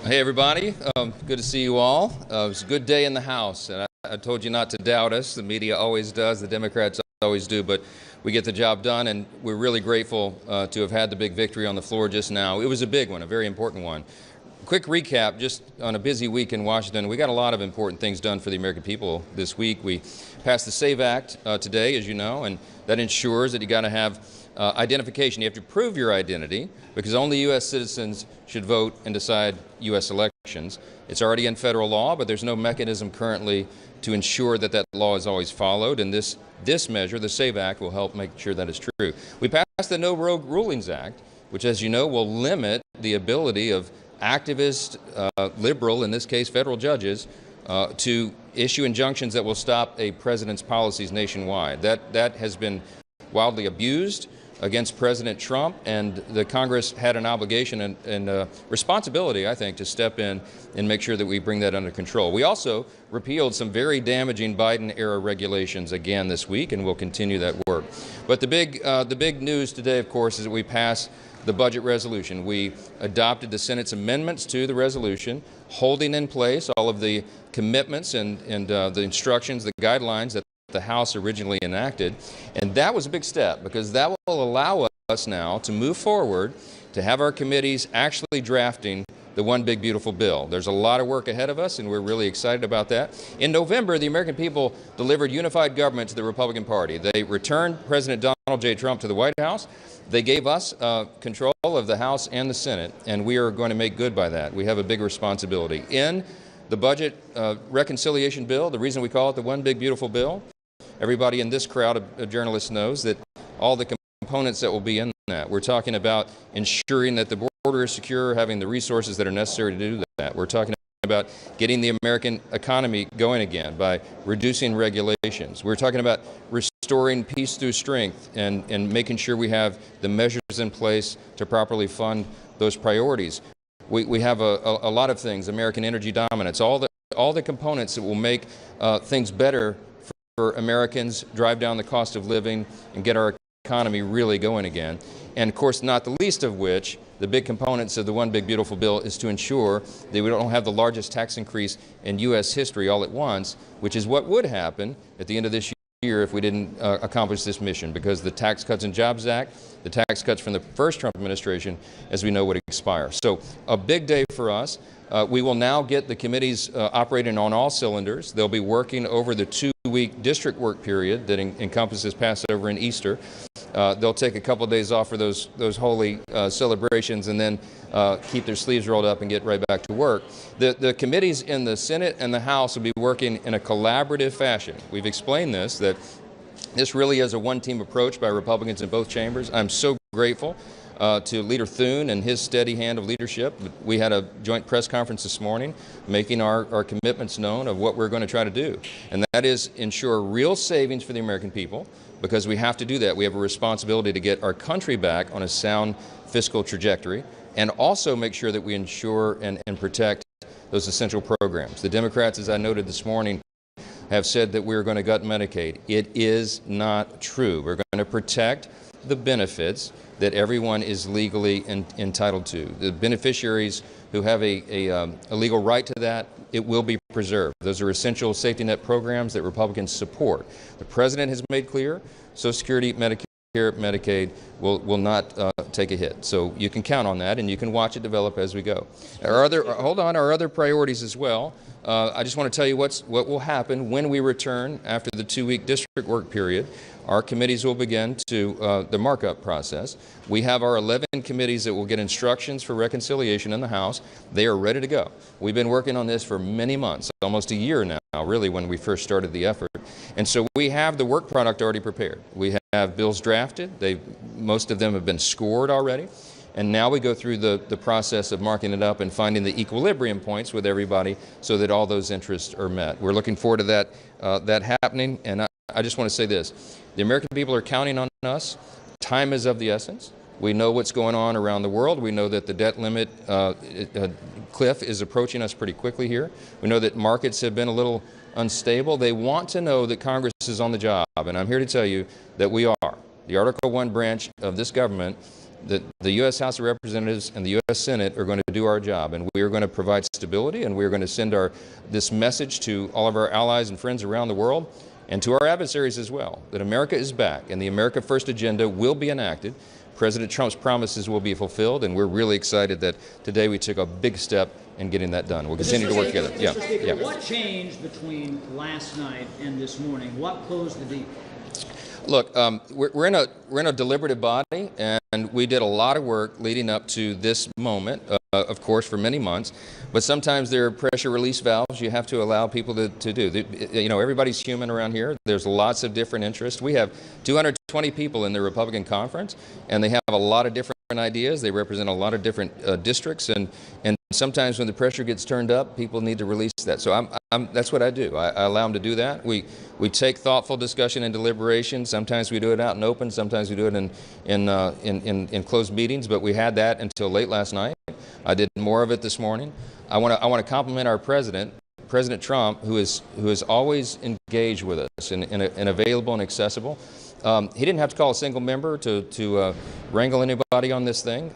Hey everybody, good to see you all. It was a good day in the House, and I told you not to doubt us. The media always does, the Democrats always do, but we get the job done, and we're really grateful to have had the big victory on the floor just now. It was a big one, a very important one. Quick recap, just on a busy week in Washington, we got a lot of important things done for the American people this week. We passed the SAVE Act today, as you know, and that ensures that you got to have identification. You have to prove your identity because only U.S. citizens should vote and decide U.S. elections. It's already in federal law, but there's no mechanism currently to ensure that that law is always followed, and this measure, the SAVE Act, will help make sure that is true. We passed the No Rogue Rulings Act, which, as you know, will limit the ability of activist, liberal, in this case federal judges, to issue injunctions that will stop a president's policies nationwide. That has been wildly abused against President Trump, and the Congress had an obligation and responsibility, I think, to step in and make sure that we bring that under control. We also repealed some very damaging Biden-era regulations again this week, and we'll continue that work. But the big news today, of course, is that we passed the budget resolution. We adopted the Senate's amendments to the resolution, holding in place all of the commitments and the instructions, the guidelines that the House originally enacted. And that was a big step because that will allow us now to move forward to have our committees actually drafting the one big beautiful bill. There's a lot of work ahead of us, and we're really excited about that. In November, the American people delivered unified government to the Republican Party. They returned President Donald J. Trump to the White House. They gave us control of the House and the Senate, and we are going to make good by that. We have a big responsibility. In the budget reconciliation bill, the reason we call it the one big beautiful bill, everybody in this crowd of journalists knows that all the components that will be in that. We're talking about ensuring that the border is secure, having the resources that are necessary to do that. We're talking about getting the American economy going again by reducing regulations. We're talking about restoring peace through strength and making sure we have the measures in place to properly fund those priorities. We have a lot of things, American energy dominance, all the components that will make things better for Americans, drive down the cost of living, and get our economy really going again. And of course, not the least of which, the big components of the one big beautiful bill is to ensure that we don't have the largest tax increase in U.S. history all at once, which is what would happen at the end of this year if we didn't accomplish this mission, because the Tax Cuts and Jobs Act, the tax cuts from the first Trump administration, as we know, would expire. So a big day for us. We will now get the committees operating on all cylinders. They'll be working over the 2-week district work period that encompasses Passover and Easter. They'll take a couple of days off for those holy celebrations and then keep their sleeves rolled up and get right back to work. The committees in the Senate and the House will be working in a collaborative fashion. We've explained this, that this really is a one-team approach by Republicans in both chambers. I'm so grateful to Leader Thune and his steady hand of leadership. We had a joint press conference this morning making our commitments known of what we're going to try to do. And that is ensure real savings for the American people, because we have to do that. We have a responsibility to get our country back on a sound fiscal trajectory, and also make sure that we ensure and protect those essential programs. The Democrats, as I noted this morning, have said that we're going to gut Medicaid. It is not true. We're going to protect the benefits that everyone is legally entitled to. The beneficiaries who have a legal right to that, it will be preserved. Those are essential safety net programs that Republicans support. The President has made clear Social Security, Medicare, Medicaid will not take a hit. So you can count on that, and you can watch it develop as we go. Our other priorities as well. I just want to tell you what will happen when we return after the 2-week district work period. Our committees will begin the markup process. We have our 11 committees that will get instructions for reconciliation in the House. They are ready to go. We've been working on this for many months, almost a year now, really, when we first started the effort. And so we have the work product already prepared. We have bills drafted. Most of them have been scored already. And now we go through the process of marking it up and finding the equilibrium points with everybody so that all those interests are met. We're looking forward to that happening. And I just want to say this. The American people are counting on us. Time is of the essence. We know what's going on around the world. We know that the debt limit cliff is approaching us pretty quickly here. We know that markets have been a little unstable. They want to know that Congress is on the job. And I'm here to tell you that we are. The Article I branch of this government the U.S. House of Representatives and the U.S. Senate are going to do our job, and we are going to provide stability, and we are going to send this message to all of our allies and friends around the world, and to our adversaries as well, that America is back, and the America First agenda will be enacted. President Trump's promises will be fulfilled, and we're really excited that today we took a big step in getting that done. We'll continue to work together. Mr. Speaker, what changed between last night and this morning? What closed the deal? Look, we're in a deliberative body, and we did a lot of work leading up to this moment, of course, for many months. But sometimes there are pressure release valves you have to allow people to do. You know, everybody's human around here. There's lots of different interests. We have 220 people in the Republican conference, and they have a lot of different ideas. They represent a lot of different districts, and sometimes when the pressure gets turned up, people need to release that. So that's what I do. I allow them to do that. We take thoughtful discussion and deliberation. Sometimes we do it out in open. Sometimes we do it in closed meetings. But we had that until late last night. I did more of it this morning. I want to compliment our president, President Trump, who is always engaged with us and available and accessible. He didn't have to call a single member to wrangle anybody on this thing.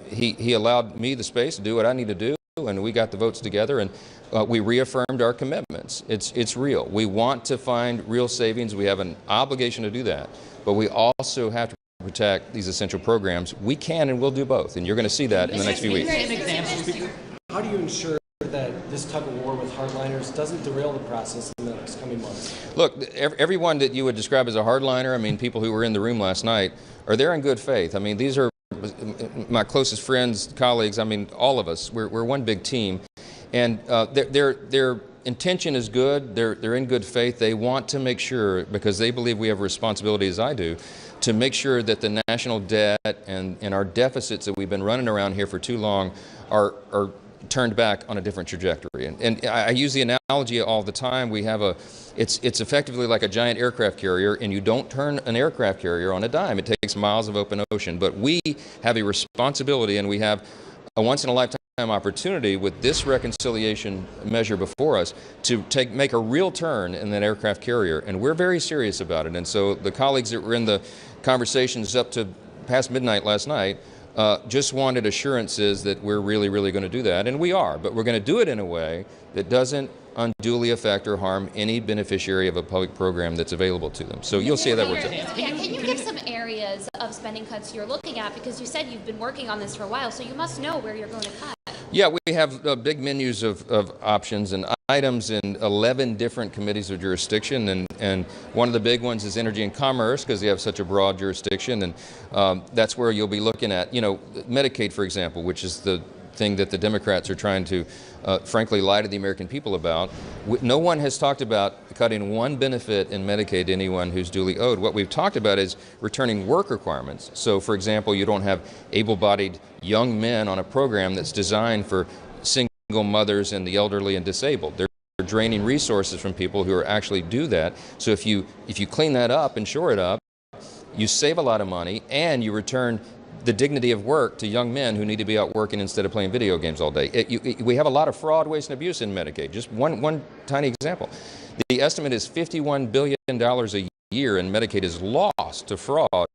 He allowed me the space to do what I need to do, and we got the votes together, and we reaffirmed our commitments. It's real. We want to find real savings. We have an obligation to do that, but we also have to protect these essential programs. We can and will do both, and you're going to see that in the next few weeks. How do you ensure that this tug of war with hardliners doesn't derail the process in the next coming months? Look, everyone that you would describe as a hardliner, I mean, people who were in the room last night, are there in good faith. I mean, these are my closest friends, colleagues. I mean, all of us. We're one big team, and their intention is good. They're in good faith. They want to make sure, because they believe we have a responsibility, as I do, to make sure that the national debt and our deficits that we've been running around here for too long are turned back on a different trajectory. And I use the analogy all the time. It's effectively like a giant aircraft carrier, and you don't turn an aircraft carrier on a dime. It takes miles of open ocean. But we have a responsibility, and we have a once-in-a-lifetime opportunity with this reconciliation measure before us to make a real turn in that aircraft carrier. And we're very serious about it. And so the colleagues that were in the conversations up to past midnight last night just wanted assurances that we're really, really going to do that, and we are, but we're going to do it in a way that doesn't unduly affect or harm any beneficiary of a public program that's available to them. So you'll see how that works out. Yeah, can you give some areas of spending cuts you're looking at? Because you said you've been working on this for a while, so you must know where you're going to cut. Yeah, we have big menus of options and items in 11 different committees of jurisdiction, and one of the big ones is energy and commerce, because they have such a broad jurisdiction, and that's where you'll be looking at, you know, Medicaid, for example, which is the thing that the Democrats are trying to, frankly, lie to the American people about. No one has talked about cutting one benefit in Medicaid to anyone who's duly owed. What we've talked about is returning work requirements. So, for example, you don't have able-bodied young men on a program that's designed for single mothers and the elderly and disabled. They're draining resources from people who are actually do that. So if you clean that up and shore it up, you save a lot of money, and you return the dignity of work to young men who need to be out working instead of playing video games all day. We have a lot of fraud, waste, and abuse in Medicaid. Just one tiny example. The estimate is $51 billion a year in Medicaid is lost to fraud.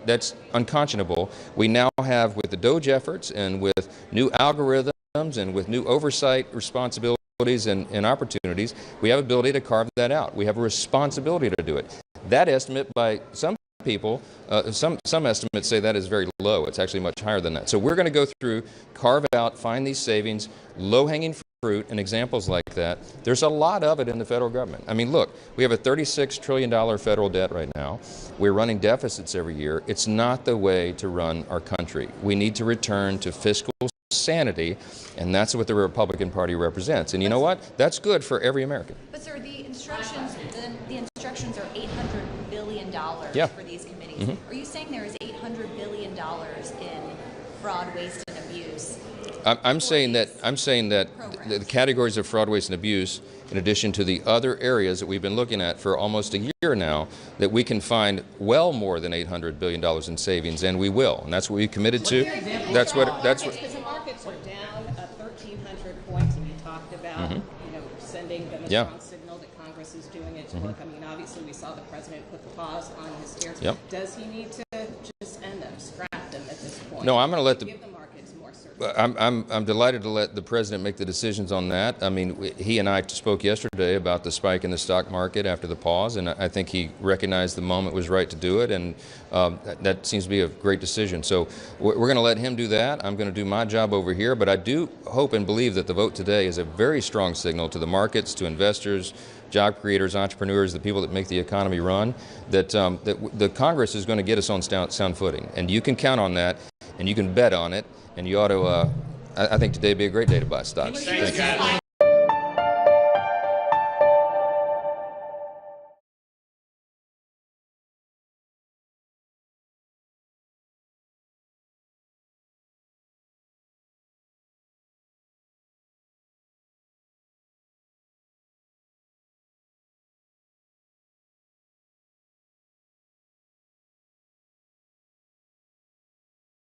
That's unconscionable. We now have, with the DOGE efforts and with new algorithms and with new oversight responsibilities and opportunities, we have ability to carve that out. We have a responsibility to do it. That estimate by some people, some estimates say that is very low. It's actually much higher than that. So we're going to go through, carve out, find these savings, low-hanging fruit, and examples like that. There's a lot of it in the federal government. I mean, look, we have a $36 trillion federal debt right now. We're running deficits every year. It's not the way to run our country. We need to return to fiscal sanity, and that's what the Republican Party represents. And you know what? That's good for every American. But sir, the instructions are $800 billion for these committees. Mm-hmm. Are you saying there is $800 billion in fraud, waste, and abuse? I'm saying that the categories of fraud, waste, and abuse, in addition to the other areas that we've been looking at for almost a year now, that we can find well more than $800 billion in savings, and we will. And that's what we committed to. That's what. Because the markets are down 1,300 points, and you talked about sending them a strong signal that Congress is doing its work. I mean, obviously, we saw the president put the pause on his shares. Does he need to just end them, scrap them at this point? point. No, I'm going to let Give the markets more certainty. I'm delighted to let the president make the decisions on that. I mean, he and I spoke yesterday about the spike in the stock market after the pause, and I think he recognized the moment was right to do it, and that seems to be a great decision. So we're going to let him do that. I'm going to do my job over here, but I do hope and believe that the vote today is a very strong signal to the markets, to investors, job creators, entrepreneurs, the people that make the economy run, that the Congress is going to get us on sound footing, and you can count on that, and you can bet on it. And you ought to, I think today would be a great day to buy stocks. Thank you.